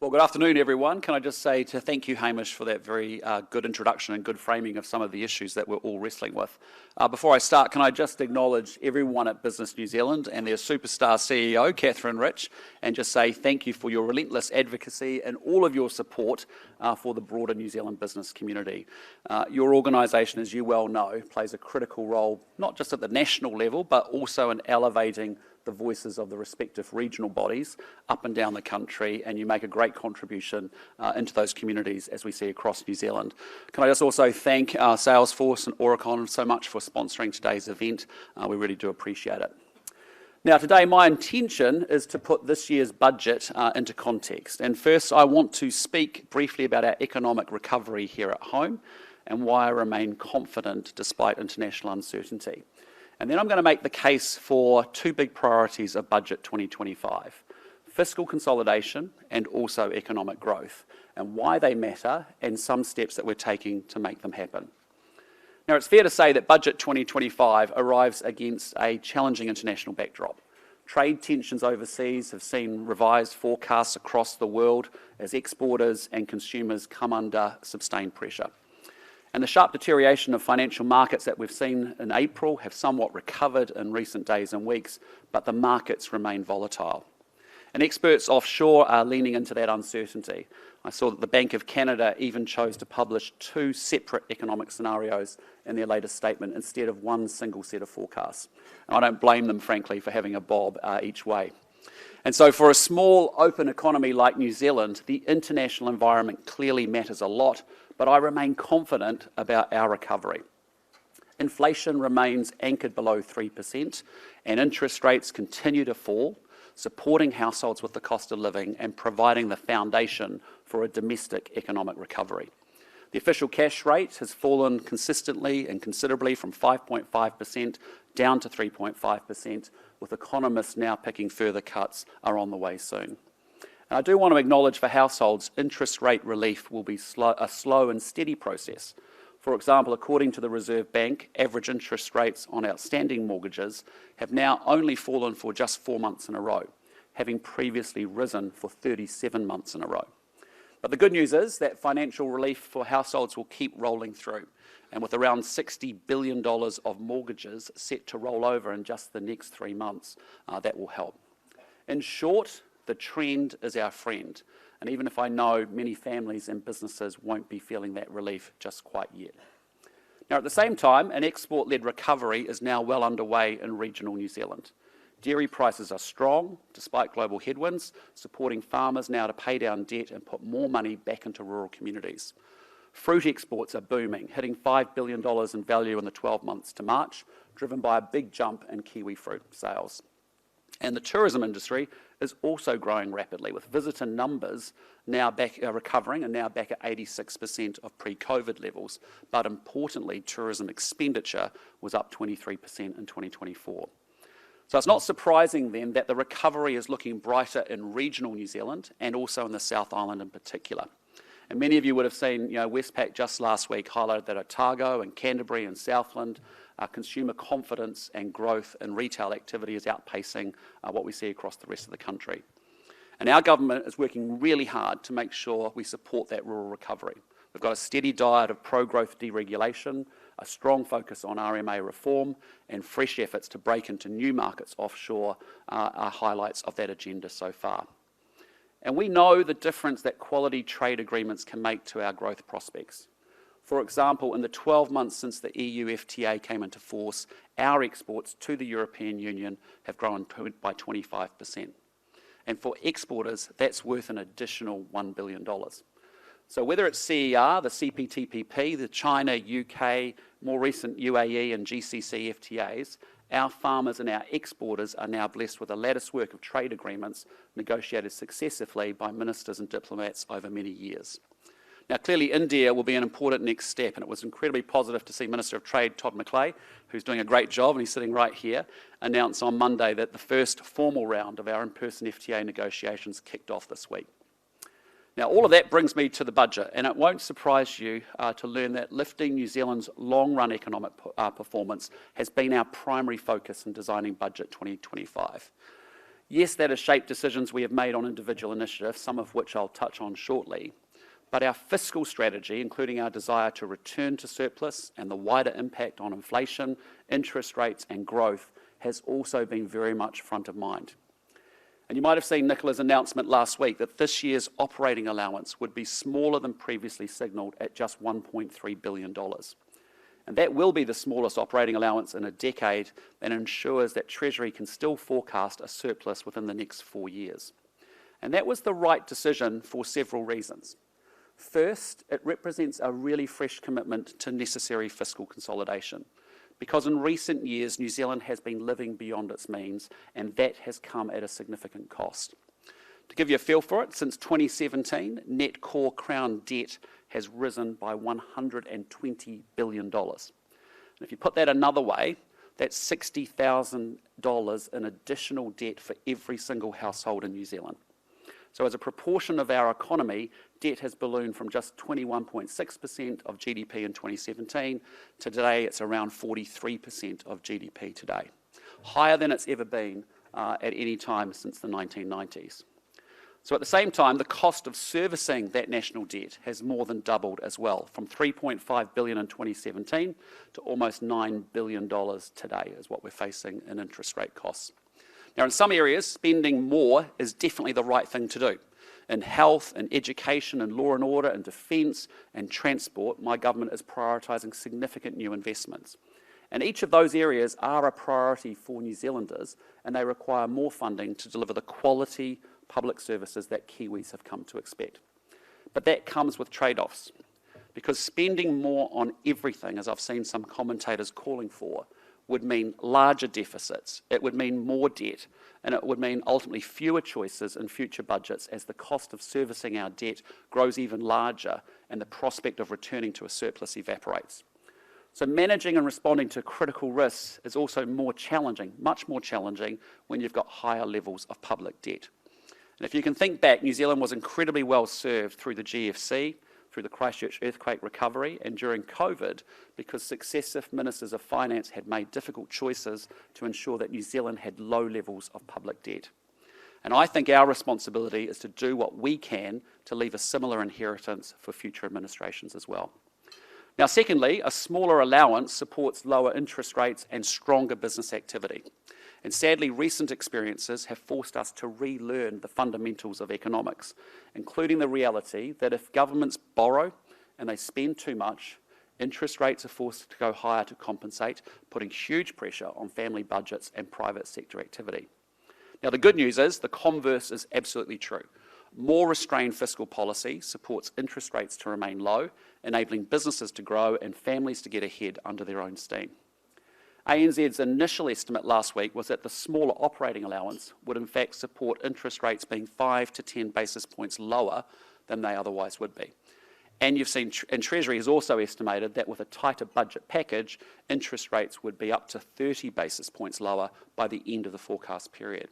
Well, good afternoon, everyone. Can I just say thank you, Hamish, for that very good introduction and good framing of some of the issues that we're all wrestling with. Before I start, can I just acknowledge everyone at Business New Zealand and their superstar CEO, Catherine Rich, and just say thank you for your relentless advocacy and all of your support for the broader New Zealand business community. Your organisation, as you well know, plays a critical role, not just at the national level, but also in elevating the voices of the respective regional bodies up and down the country, and you make a great contribution into those communities as we see across New Zealand. Can I just also thank Salesforce and Oricon so much for sponsoring today's event. We really do appreciate it. Now today my intention is to put this year's budget into context, and first I want to speak briefly about our economic recovery here at home and why I remain confident despite international uncertainty. And then I'm going to make the case for two big priorities of Budget 2025, fiscal consolidation and also economic growth, and why they matter and some steps that we're taking to make them happen. Now, it's fair to say that Budget 2025 arrives against a challenging international backdrop. Trade tensions overseas have seen revised forecasts across the world as exporters and consumers come under sustained pressure. And the sharp deterioration of financial markets that we've seen in April have somewhat recovered in recent days and weeks, but the markets remain volatile. And experts offshore are leaning into that uncertainty. I saw that the Bank of Canada even chose to publish two separate economic scenarios in their latest statement instead of one single set of forecasts. And I don't blame them, frankly, for having a bob each way. And so for a small, open economy like New Zealand, the international environment clearly matters a lot, but I remain confident about our recovery. Inflation remains anchored below 3%, and interest rates continue to fall, supporting households with the cost of living and providing the foundation for a domestic economic recovery. The official cash rate has fallen consistently and considerably from 5.5% down to 3.5%, with economists now picking further cuts are on the way soon. And I do want to acknowledge for households, interest rate relief will be a slow and steady process. For example, according to the Reserve Bank, average interest rates on outstanding mortgages have now only fallen for just 4 months in a row, having previously risen for 37 months in a row. But the good news is that financial relief for households will keep rolling through, and with around $60 billion of mortgages set to roll over in just the next 3 months, that will help. In short, the trend is our friend, and even if I know many families and businesses won't be feeling that relief just quite yet. Now at the same time, an export-led recovery is now well underway in regional New Zealand. Dairy prices are strong, despite global headwinds, supporting farmers now to pay down debt and put more money back into rural communities. Fruit exports are booming, hitting $5 billion in value in the 12 months to March, driven by a big jump in kiwi fruit sales. And the tourism industry is also growing rapidly, with visitor numbers now recovering and now back at 86% of pre-COVID levels. But importantly, tourism expenditure was up 23% in 2024. So it's not surprising then that the recovery is looking brighter in regional New Zealand and also in the South Island in particular. And many of you would have seen, Westpac just last week highlighted that Otago and Canterbury and Southland, consumer confidence and growth in retail activity is outpacing what we see across the rest of the country. And our government is working really hard to make sure we support that rural recovery. We've got a steady diet of pro-growth deregulation, a strong focus on RMA reform, and fresh efforts to break into new markets offshore are highlights of that agenda so far. And we know the difference that quality trade agreements can make to our growth prospects. For example, in the 12 months since the EU FTA came into force, our exports to the European Union have grown by 25%. And for exporters, that's worth an additional $1 billion. So whether it's CER, the CPTPP, the China, UK, more recent UAE and GCC FTAs, our farmers and our exporters are now blessed with a lattice work of trade agreements negotiated successively by ministers and diplomats over many years. Now, clearly, India will be an important next step, and it was incredibly positive to see Minister of Trade Todd McClay, who's doing a great job, and he's sitting right here, announce on Monday that the first formal round of our in-person FTA negotiations kicked off this week. Now, all of that brings me to the budget, and it won't surprise you to learn that lifting New Zealand's long-run economic performance has been our primary focus in designing Budget 2025. Yes, that has shaped decisions we have made on individual initiatives, some of which I'll touch on shortly, but our fiscal strategy, including our desire to return to surplus and the wider impact on inflation, interest rates and growth, has also been very much front of mind. And you might have seen Nicola's announcement last week that this year's operating allowance would be smaller than previously signalled at just $1.3 billion. And that will be the smallest operating allowance in a decade and ensures that Treasury can still forecast a surplus within the next 4 years. And that was the right decision for several reasons. First, it represents a really fresh commitment to necessary fiscal consolidation, because in recent years, New Zealand has been living beyond its means, and that has come at a significant cost. To give you a feel for it, since 2017, net core Crown debt has risen by $120 billion. And if you put that another way, that's $60,000 in additional debt for every single household in New Zealand. So as a proportion of our economy, debt has ballooned from just 21.6% of GDP in 2017 to today it's around 43% of GDP today, higher than it's ever been at any time since the 1990s. So at the same time, the cost of servicing that national debt has more than doubled as well, from $3.5 billion in 2017 to almost $9 billion today is what we're facing in interest rate costs. Now, in some areas, spending more is definitely the right thing to do. In health, and education, and law and order, and defence, and transport, my government is prioritising significant new investments. And each of those areas are a priority for New Zealanders, and they require more funding to deliver the quality public services that Kiwis have come to expect. But that comes with trade-offs, because spending more on everything, as I've seen some commentators calling for, would mean larger deficits, it would mean more debt, and it would mean ultimately fewer choices in future budgets as the cost of servicing our debt grows even larger and the prospect of returning to a surplus evaporates. So managing and responding to critical risks is also more challenging, much more challenging, when you've got higher levels of public debt. And if you can think back, New Zealand was incredibly well served through the GFC, through the Christchurch earthquake recovery, and during COVID, because successive ministers of finance had made difficult choices to ensure that New Zealand had low levels of public debt. And I think our responsibility is to do what we can to leave a similar inheritance for future administrations as well. Now, secondly, a smaller allowance supports lower interest rates and stronger business activity. And sadly, recent experiences have forced us to relearn the fundamentals of economics, including the reality that if governments borrow and they spend too much, interest rates are forced to go higher to compensate, putting huge pressure on family budgets and private sector activity. Now, the good news is the converse is absolutely true. More restrained fiscal policy supports interest rates to remain low, enabling businesses to grow and families to get ahead under their own steam. ANZ's initial estimate last week was that the smaller operating allowance would in fact support interest rates being 5 to 10 basis points lower than they otherwise would be. And you've seen, and Treasury has also estimated that with a tighter budget package, interest rates would be up to 30 basis points lower by the end of the forecast period.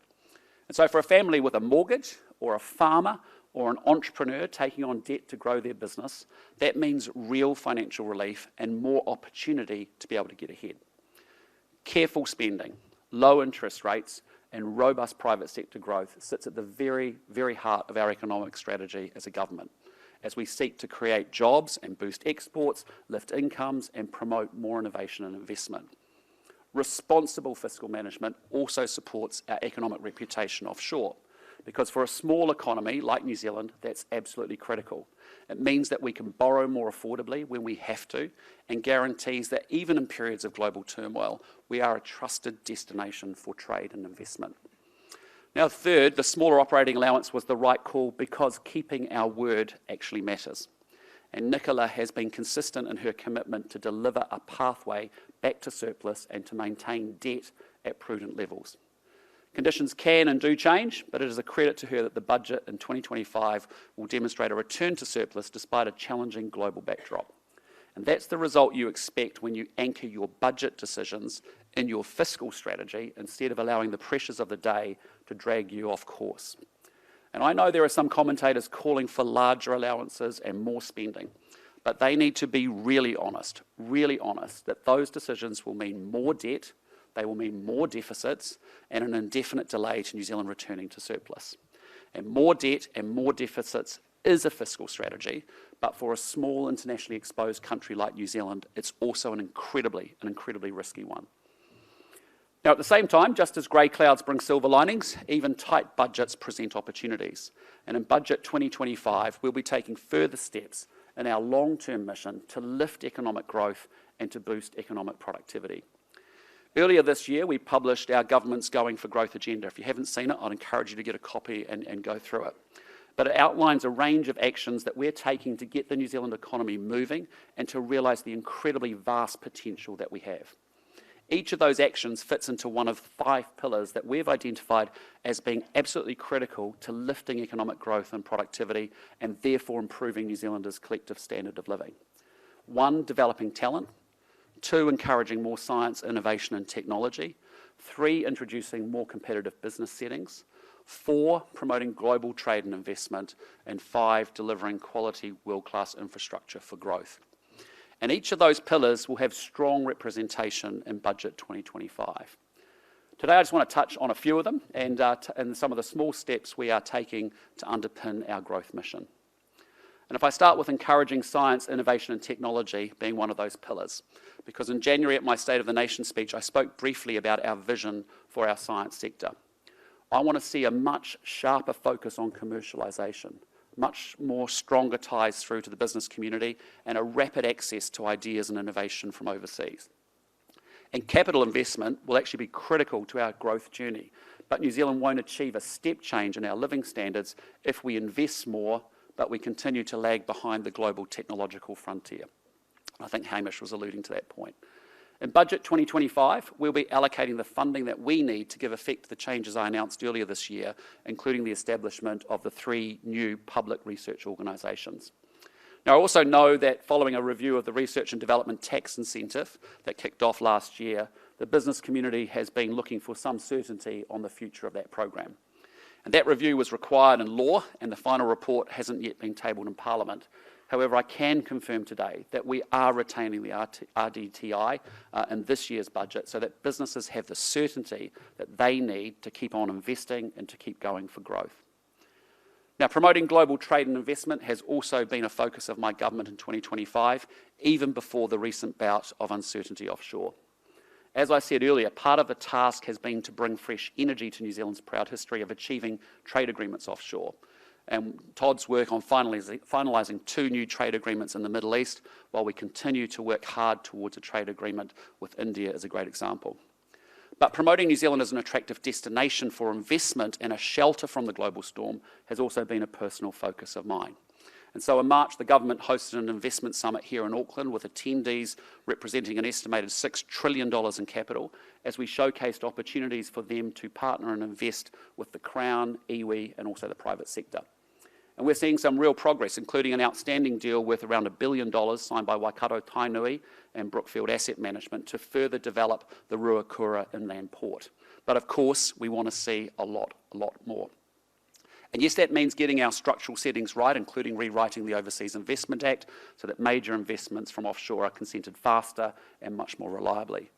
And so for a family with a mortgage, or a farmer, or an entrepreneur taking on debt to grow their business, that means real financial relief and more opportunity to be able to get ahead. Careful spending, low interest rates, and robust private sector growth sits at the very, very heart of our economic strategy as a government, as we seek to create jobs and boost exports, lift incomes, and promote more innovation and investment. Responsible fiscal management also supports our economic reputation offshore, because for a small economy like New Zealand, that's absolutely critical. It means that we can borrow more affordably when we have to, and guarantees that even in periods of global turmoil, we are a trusted destination for trade and investment. Now, third, the smaller operating allowance was the right call because keeping our word actually matters. And Nicola has been consistent in her commitment to deliver a pathway back to surplus and to maintain debt at prudent levels. Conditions can and do change, but it is a credit to her that the budget in 2025 will demonstrate a return to surplus despite a challenging global backdrop. And that's the result you expect when you anchor your budget decisions in your fiscal strategy instead of allowing the pressures of the day to drag you off course. And I know there are some commentators calling for larger allowances and more spending, but they need to be really honest that those decisions will mean more debt, they will mean more deficits and an indefinite delay to New Zealand returning to surplus. And more debt and more deficits is a fiscal strategy, but for a small internationally exposed country like New Zealand, it's also an incredibly risky one. Now, at the same time, just as grey clouds bring silver linings, even tight budgets present opportunities. And in Budget 2025, we'll be taking further steps in our long-term mission to lift economic growth and to boost economic productivity. Earlier this year, we published our government's Going for Growth agenda. If you haven't seen it, I'd encourage you to get a copy and go through it. But it outlines a range of actions that we're taking to get the New Zealand economy moving and to realise the incredibly vast potential that we have. Each of those actions fits into one of 5 pillars that we've identified as being absolutely critical to lifting economic growth and productivity and therefore improving New Zealanders' collective standard of living. 1, developing talent. 2, encouraging more science, innovation and technology. 3, introducing more competitive business settings. 4, promoting global trade and investment. And 5, delivering quality world-class infrastructure for growth. And each of those pillars will have strong representation in Budget 2025. Today I just want to touch on a few of them and some of the small steps we are taking to underpin our growth mission. And if I start with encouraging science, innovation and technology being one of those pillars, because in January at my State of the Nation speech I spoke briefly about our vision for our science sector. I want to see a much sharper focus on commercialisation, much more stronger ties through to the business community and a rapid access to ideas and innovation from overseas. And capital investment will actually be critical to our growth journey, but New Zealand won't achieve a step change in our living standards if we invest more, but we continue to lag behind the global technological frontier. I think Hamish was alluding to that point. In Budget 2025, we'll be allocating the funding that we need to give effect to the changes I announced earlier this year, including the establishment of the 3 new public research organisations. Now, I also know that following a review of the Research and Development Tax Incentive that kicked off last year, the business community has been looking for some certainty on the future of that program. And that review was required in law, and the final report hasn't yet been tabled in Parliament. However, I can confirm today that we are retaining the RDTI in this year's budget so that businesses have the certainty that they need to keep on investing and to keep going for growth. Now, promoting global trade and investment has also been a focus of my government in 2025, even before the recent bout of uncertainty offshore. As I said earlier, part of the task has been to bring fresh energy to New Zealand's proud history of achieving trade agreements offshore. And Todd's work on finalising 2 new trade agreements in the Middle East, while we continue to work hard towards a trade agreement with India, is a great example. But promoting New Zealand as an attractive destination for investment and a shelter from the global storm has also been a personal focus of mine. And so in March, the government hosted an investment summit here in Auckland with attendees representing an estimated $6 trillion in capital, as we showcased opportunities for them to partner and invest with the Crown, iwi and also the private sector. And we're seeing some real progress, including an outstanding deal worth around $1 billion signed by Waikato Tainui and Brookfield Asset Management to further develop the Ruakura inland port. But of course, we want to see a lot more. And yes, that means getting our structural settings right, including rewriting the Overseas Investment Act so that major investments from offshore are consented faster and much more reliably.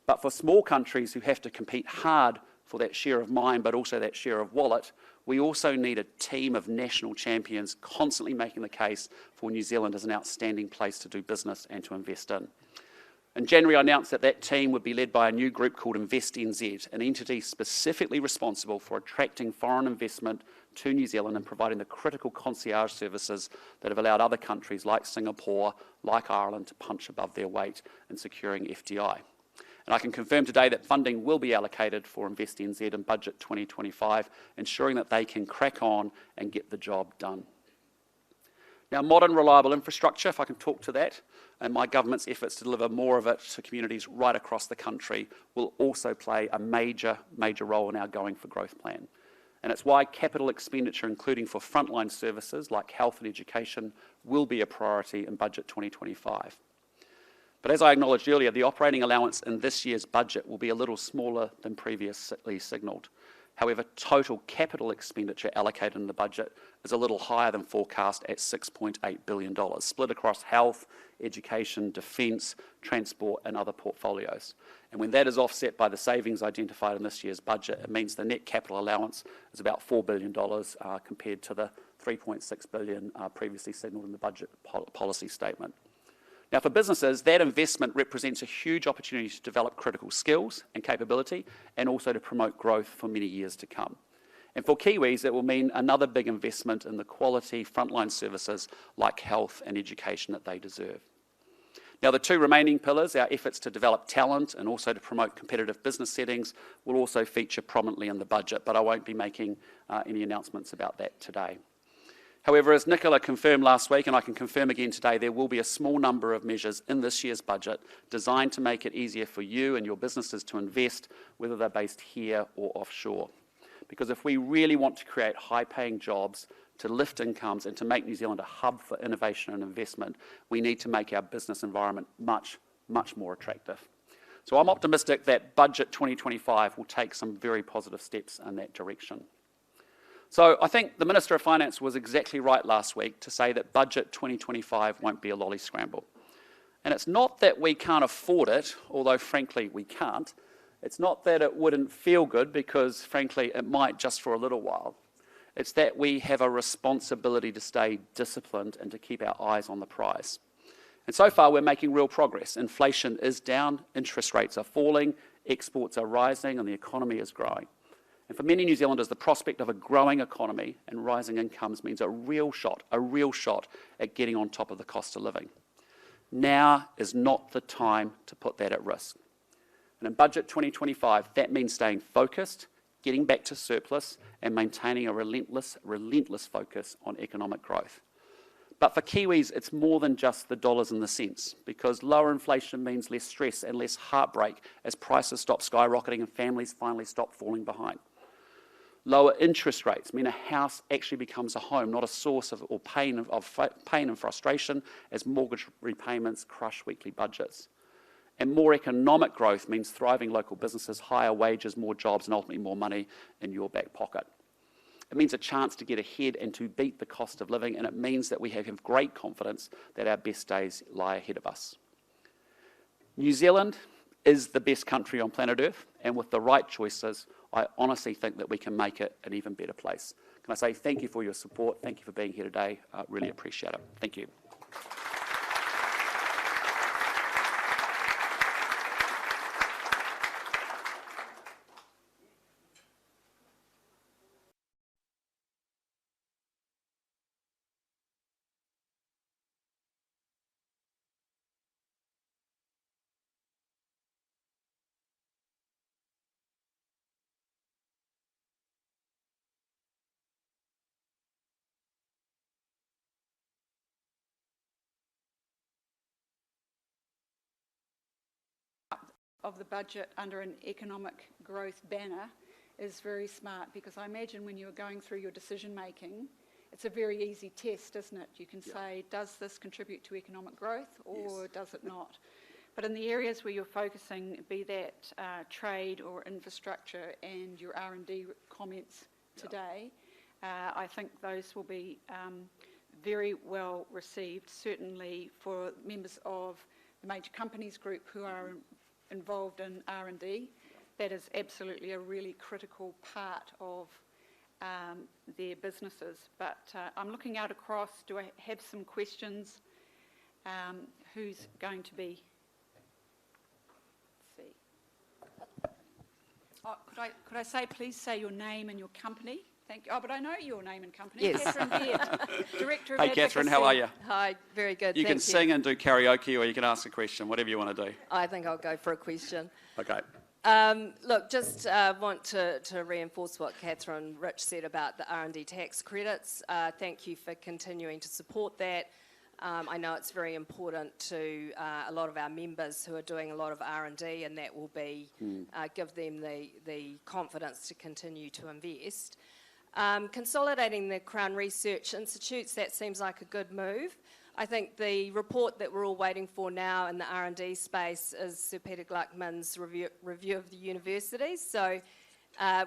But for small countries who have to compete hard for that share of mind, but also that share of wallet, we also need a team of national champions constantly making the case for New Zealand as an outstanding place to do business and to invest in. In January, I announced that that team would be led by a new group called BusinessNZ, an entity specifically responsible for attracting foreign investment to New Zealand and providing the critical concierge services that have allowed other countries like Singapore, like Ireland, to punch above their weight in securing FDI. And I can confirm today that funding will be allocated for BusinessNZ in Budget 2025, ensuring that they can crack on and get the job done. Now, modern, reliable infrastructure, if I can talk to that, and my government's efforts to deliver more of it to communities right across the country will also play a major role in our Going for Growth plan. And it's why capital expenditure, including for frontline services like health and education, will be a priority in Budget 2025. But as I acknowledged earlier, the operating allowance in this year's budget will be a little smaller than previously signalled. However, total capital expenditure allocated in the budget is a little higher than forecast at $6.8 billion, split across health, education, defence, transport and other portfolios. And when that is offset by the savings identified in this year's budget, it means the net capital allowance is about $4 billion compared to the $3.6 billion previously signalled in the budget policy statement. Now, for businesses, that investment represents a huge opportunity to develop critical skills and capability, and also to promote growth for many years to come. And for Kiwis, it will mean another big investment in the quality frontline services like health and education that they deserve. Now, the two remaining pillars, our efforts to develop talent and also to promote competitive business settings, will also feature prominently in the budget, but I won't be making any announcements about that today. However, as Nicola confirmed last week, and I can confirm again today, there will be a small number of measures in this year's budget designed to make it easier for you and your businesses to invest, whether they're based here or offshore. Because if we really want to create high-paying jobs, to lift incomes and to make New Zealand a hub for innovation and investment, we need to make our business environment much, much more attractive. So I'm optimistic that Budget 2025 will take some very positive steps in that direction. So I think the Minister of Finance was exactly right last week to say that Budget 2025 won't be a lolly scramble. And it's not that we can't afford it, although frankly we can't. It's not that it wouldn't feel good, because frankly it might just for a little while. It's that we have a responsibility to stay disciplined and to keep our eyes on the prize. And so far we're making real progress. Inflation is down, interest rates are falling, exports are rising, and the economy is growing. And for many New Zealanders, the prospect of a growing economy and rising incomes means a real shot at getting on top of the cost of living. Now is not the time to put that at risk. And in Budget 2025, that means staying focused, getting back to surplus, and maintaining a relentless focus on economic growth. But for Kiwis, it's more than just the dollars and the cents, because lower inflation means less stress and less heartbreak as prices stop skyrocketing and families finally stop falling behind. Lower interest rates mean a house actually becomes a home, not a source of pain and frustration as mortgage repayments crush weekly budgets. And more economic growth means thriving local businesses, higher wages, more jobs, and ultimately more money in your back pocket. It means a chance to get ahead and to beat the cost of living, and it means that we have great confidence that our best days lie ahead of us. New Zealand is the best country on planet Earth, and with the right choices, I honestly think that we can make it an even better place. Can I say thank you for your support, thank you for being here today, really appreciate it. Thank you. Of the budget under an economic growth banner is very smart, because I imagine when you're going through your decision making, it's a very easy test, isn't it? You can say, does this contribute to economic growth or does it not? But in the areas where you're focusing, be that trade or infrastructure, and your R&D comments today, I think those will be very well received, certainly for members of the major companies group who are involved in R&D. That is absolutely a really critical part of their businesses. But I'm looking out across. Do I have some questions? Who's going to be? Let's see. Oh, could I say, please say your name and your company? Thank you. Oh, but I know your name and company. Yes. Catherine Beard, Director of Hey, Advocacy. Catherine, how are you? Hi, very good. You can sing and do karaoke, or you can ask a question, whatever you want to do. I think I'll go for a question. Okay. Look, just want to reinforce what Catherine Rich said about the R&D tax credits. Thank you for continuing to support that. I know it's very important to a lot of our members who are doing a lot of R&D, and that will be give them the confidence to continue to invest. Consolidating the Crown Research Institutes, that seems like a good move. I think the report that we're all waiting for now in the R&D space is Sir Peter Gluckman's review of the universities. So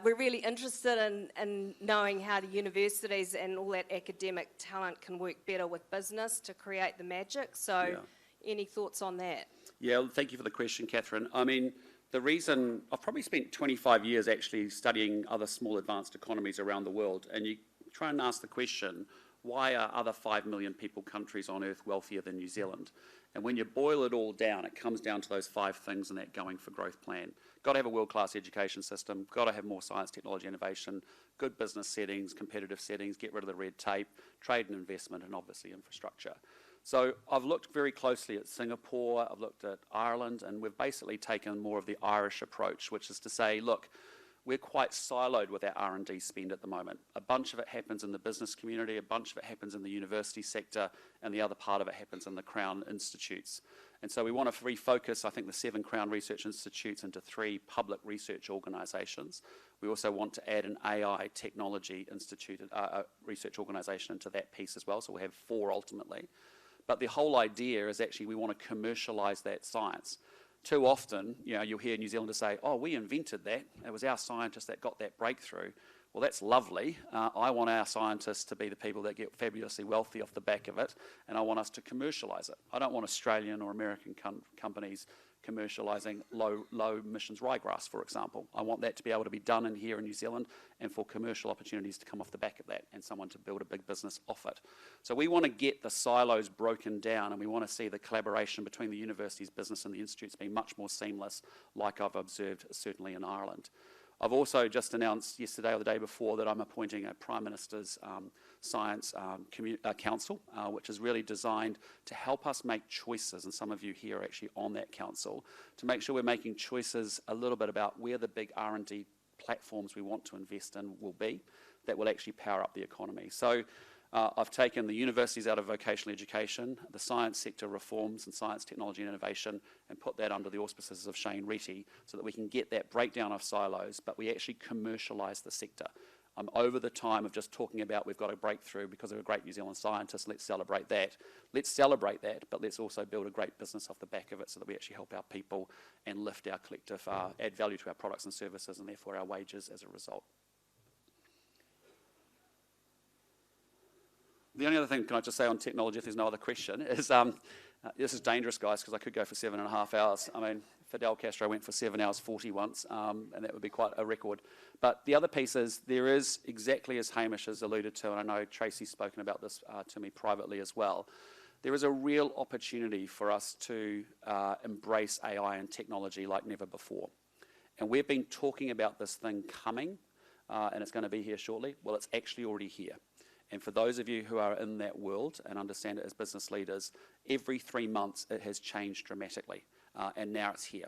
we're really interested in knowing how the universities and all that academic talent can work better with business to create the magic. So any thoughts on that? Yeah, thank you for the question, Catherine. I mean, the reason, I've probably spent 25 years actually studying other small advanced economies around the world, and you try and ask the question, why are other 5 million people countries on earth wealthier than New Zealand? And when you boil it all down, it comes down to those 5 things in that going for growth plan. Got to have a world-class education system, got to have more science, technology, innovation, good business settings, competitive settings, get rid of the red tape, trade and investment, and obviously infrastructure. So I've looked very closely at Singapore, I've looked at Ireland, and we've basically taken more of the Irish approach, which is to say, look, we're quite siloed with our R&D spend at the moment. A bunch of it happens in the business community, a bunch of it happens in the university sector, and the other part of it happens in the Crown institutes. And so we want to refocus, I think, the 7 Crown Research Institutes into 3 public research organisations. We also want to add an AI technology institute, research organisation into that piece as well, so we'll have 4 ultimately. But the whole idea is actually we want to commercialise that science. Too often, you'll hear New Zealanders say, oh, we invented that. It was our scientists that got that breakthrough. Well, that's lovely. I want our scientists to be the people that get fabulously wealthy off the back of it, and I want us to commercialise it. I don't want Australian or American companies commercialising low emissions ryegrass, for example. I want that to be able to be done in here in New Zealand and for commercial opportunities to come off the back of that and someone to build a big business off it. So we want to get the silos broken down, and we want to see the collaboration between the universities, business and the institutes being much more seamless, like I've observed certainly in Ireland. I've also just announced yesterday or the day before that I'm appointing a Prime Minister's Science Council, which is really designed to help us make choices, and some of you here are actually on that council, to make sure we're making choices a little bit about where the big R&D platforms we want to invest in will be that will actually power up the economy. So I've taken the universities out of vocational education, the science sector reforms and science, technology and innovation, and put that under the auspices of Shane Retty so that we can get that breakdown of silos, but we actually commercialise the sector. I'm over the time of just talking about we've got a breakthrough because of a great New Zealand scientist, let's celebrate that. Let's celebrate that, but let's also build a great business off the back of it so that we actually help our people and lift our collective, add value to our products and services and therefore our wages as a result. The only other thing, can I just say on technology, if there's no other question, is this is dangerous, guys, because I could go for 7.5 hours. I mean, Fidel Castro went for 7 hours 40 once, and that would be quite a record. But the other piece is there is, exactly as Hamish has alluded to, and I know Tracy's spoken about this to me privately as well, there is a real opportunity for us to embrace AI and technology like never before. And we've been talking about this thing coming, and it's going to be here shortly. Well, it's actually already here. And for those of you who are in that world and understand it as business leaders, every 3 months it has changed dramatically, and now it's here.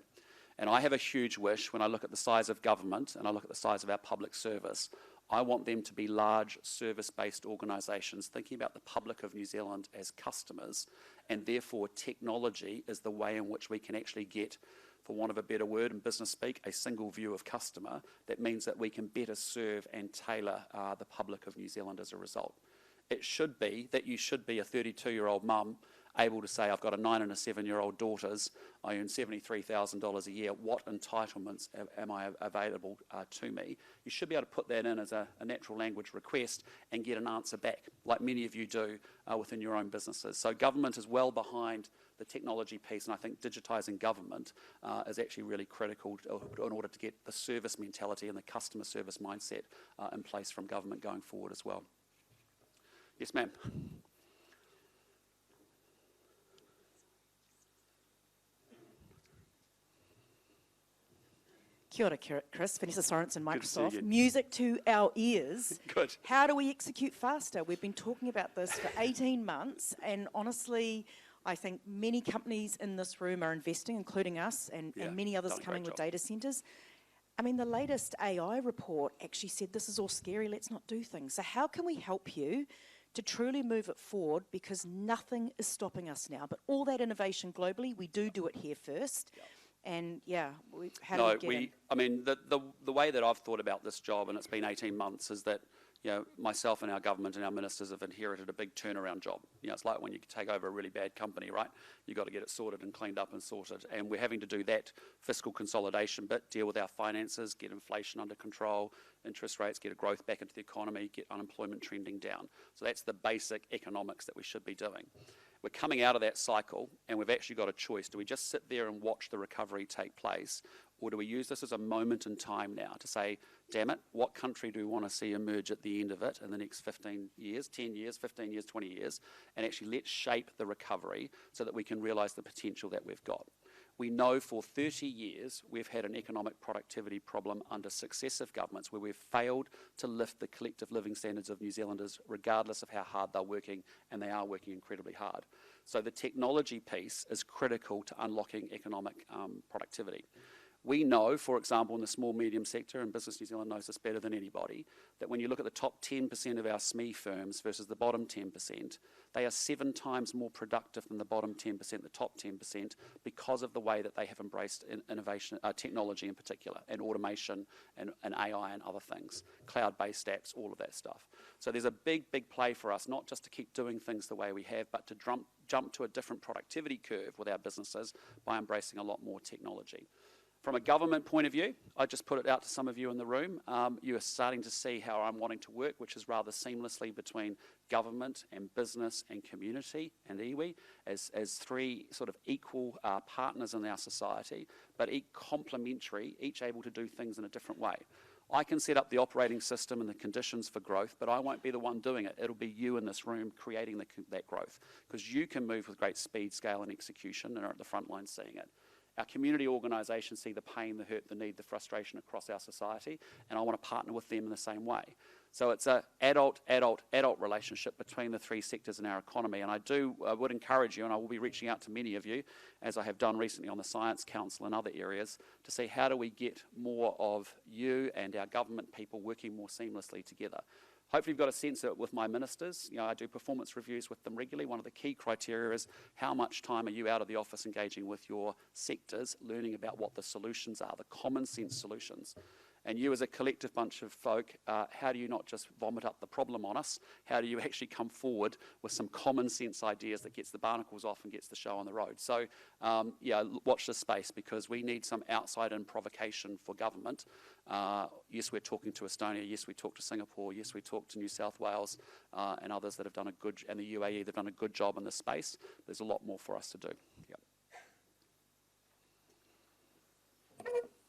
And I have a huge wish when I look at the size of government and I look at the size of our public service, I want them to be large service-based organisations thinking about the public of New Zealand as customers, and therefore technology is the way in which we can actually get, for want of a better word in business speak, a single view of customer. That means that we can better serve and tailor the public of New Zealand as a result. It should be that you should be a 32-year-old mum able to say, I've got a 9 and a 7-year-old daughters, I earn $73,000 a year, what entitlements am I available to me? You should be able to put that in as a natural language request and get an answer back, like many of you do within your own businesses. So government is well behind the technology piece, and I think digitising government is actually really critical in order to get the service mentality and the customer service mindset in place from government going forward as well. Yes, ma'am. Kia ora, Chris. Vanessa Sorensen, Good to see Microsoft. you. Music to our ears. Good. How do we execute faster? We've been talking about this for 18 months, and honestly, I think many companies in this room are investing, including us, and many others done a coming great with job. data centres. I mean, the latest AI report actually said this is all scary, let's not do things. So how can we help you to truly move it forward, because nothing is stopping us now, but all that innovation globally, we do it here first. And how do we get in? I mean, the way that I've thought about this job, and it's been 18 months, is that myself and our government and our ministers have inherited a big turnaround job. It's like when you take over a really bad company, right? You've got to get it sorted and cleaned up and sorted. And we're having to do that fiscal consolidation bit, deal with our finances, get inflation under control, interest rates, get a growth back into the economy, get unemployment trending down. So that's the basic economics that we should be doing. We're coming out of that cycle, and we've actually got a choice. Do we just sit there and watch the recovery take place, Or do we use this as a moment in time now to say, damn it, what country do we want to see emerge at the end of it in the next 15 years, 10 years, 15 years, 20 years, and actually let's shape the recovery so that we can realise the potential that we've got. We know for 30 years we've had an economic productivity problem under successive governments where we've failed to lift the collective living standards of New Zealanders regardless of how hard they're working, and they are working incredibly hard. So the technology piece is critical to unlocking economic productivity. We know, for example, in the small medium sector, and Business New Zealand knows this better than anybody, that when you look at the top 10% of our SME firms versus the bottom 10%, they are 7 times more productive than the bottom 10%, the top 10%, because of the way that they have embraced innovation, technology in particular, and automation, and AI and other things, cloud-based apps, all of that stuff. So there's a big, big play for us, not just to keep doing things the way we have, but to jump to a different productivity curve with our businesses by embracing a lot more technology. From a government point of view, I just put it out to some of you in the room. You are starting to see how I'm wanting to work, which is rather seamlessly between government and business and community and iwi as 3 sort of equal partners in our society, but each complementary, each able to do things in a different way. I can set up the operating system and the conditions for growth, but I won't be the one doing it. It'll be you in this room creating that growth, because you can move with great speed, scale and execution and are at the front line seeing it. Our community organisations see the pain, the hurt, the need, the frustration across our society, and I want to partner with them in the same way. So it's an adult relationship between the 3 sectors in our economy, and I would encourage you, and I will be reaching out to many of you, as I have done recently on the Science Council and other areas, to see how do we get more of you and our government people working more seamlessly together. Hopefully you've got a sense of it with my ministers. I do performance reviews with them regularly. One of the key criteria is how much time are you out of the office engaging with your sectors, learning about what the solutions are, the common sense solutions. And you as a collective bunch of folk, how do you not just vomit up the problem on us? How do you actually come forward with some common sense ideas that gets the barnacles off and gets the show on the road? So watch this space, because we need some outside-in provocation for government. Yes, we're talking to Estonia. Yes, we talk to Singapore. Yes, we talk to New South Wales and others that have done and the UAE, they've done a good job in this space. There's a lot more for us to do. Yep.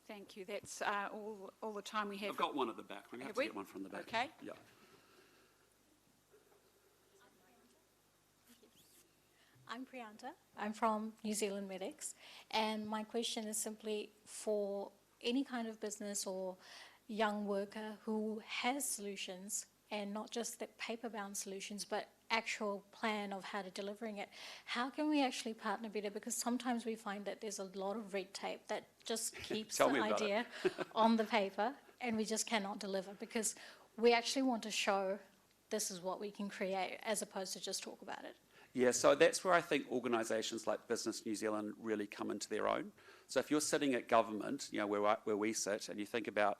Thank you. That's all the time we have. I've got one at the back. We have to get one from the back. Okay. Yeah. I'm Priyanta. I'm from New Zealand Medics, and my question is simply for any kind of business or young worker who has solutions, and not just the paper-bound solutions, but actual plan of how to delivering it. How can we actually partner better? Because sometimes we find that there's a lot of red tape that just keeps the idea on the paper, and we just cannot deliver, because we actually want to show this is what we can create as opposed to just talk about it. Yeah, so that's where I think organisations like Business New Zealand really come into their own. So if you're sitting at government, where we sit, and you think about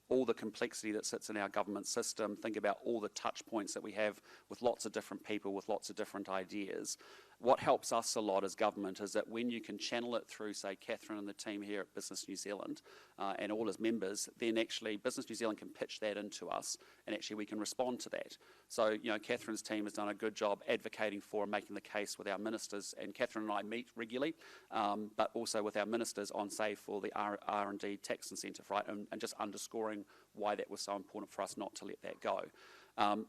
all the complexity that sits in our government system, think about all the touch points that we have with lots of different people, with lots of different ideas. What helps us a lot as government is that when you can channel it through, say, Catherine and the team here at Business New Zealand and all as members, then actually Business New Zealand can pitch that into us, and actually we can respond to that. So, Catherine's team has done a good job advocating for and making the case with our ministers, and Catherine and I meet regularly, but also with our ministers on, say, for the R&D tax incentive, right, and just underscoring why that was so important for us not to let that go.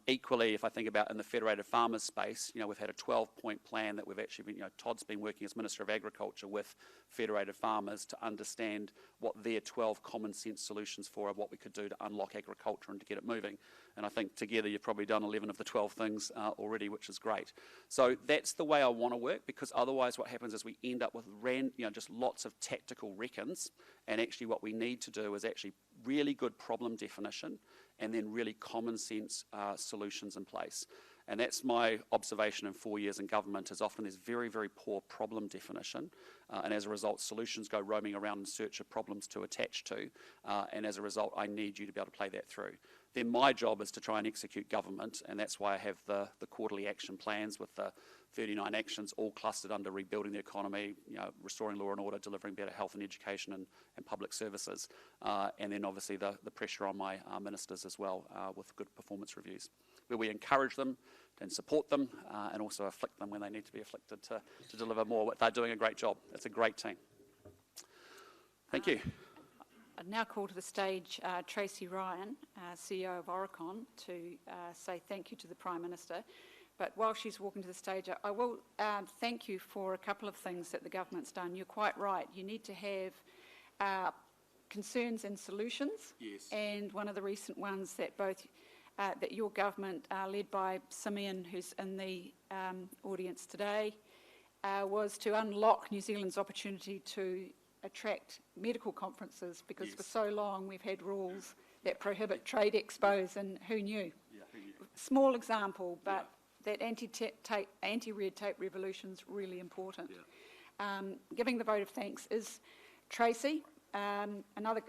Equally, if I think about in the Federated Farmers space, we've had a 12-point plan that we've actually been, Todd's been working as Minister of Agriculture with Federated Farmers to understand what their 12 common sense solutions for what we could do to unlock agriculture and to get it moving. And I think together you've probably done 11 of the 12 things already, which is great. So that's the way I want to work, because otherwise what happens is we end up with just lots of tactical reckons, and actually what we need to do is actually really good problem definition and then really common sense solutions in place. And that's my observation in 4 years in government, is often there's very, very poor problem definition, and as a result solutions go roaming around in search of problems to attach to, and as a result I need you to be able to play that through. Then my job is to try and execute government, and that's why I have the quarterly action plans with the 39 actions all clustered under rebuilding the economy, restoring law and order, delivering better health and education and public services, and then obviously the pressure on my ministers as well with good performance reviews, where we encourage them and support them and also afflict them when they need to be afflicted to deliver more. They're doing a great job. It's a great team. Thank you. I'd now call to the stage Tracy Ryan, CEO of Oricon, to say thank you to the Prime Minister. But while she's walking to the stage, I will thank you for a couple of things that the government's done. You're quite right. You need to have concerns and solutions. Yes. And one of the recent ones that that your government, led by Simeon, who's in the audience today, was to unlock New Zealand's opportunity to attract medical conferences, because for so long we've had rules that prohibit trade expos, and who knew? Yeah, who knew? Small example, but that anti-red tape revolution's really important. Yeah. Giving the vote of thanks is Tracy. Another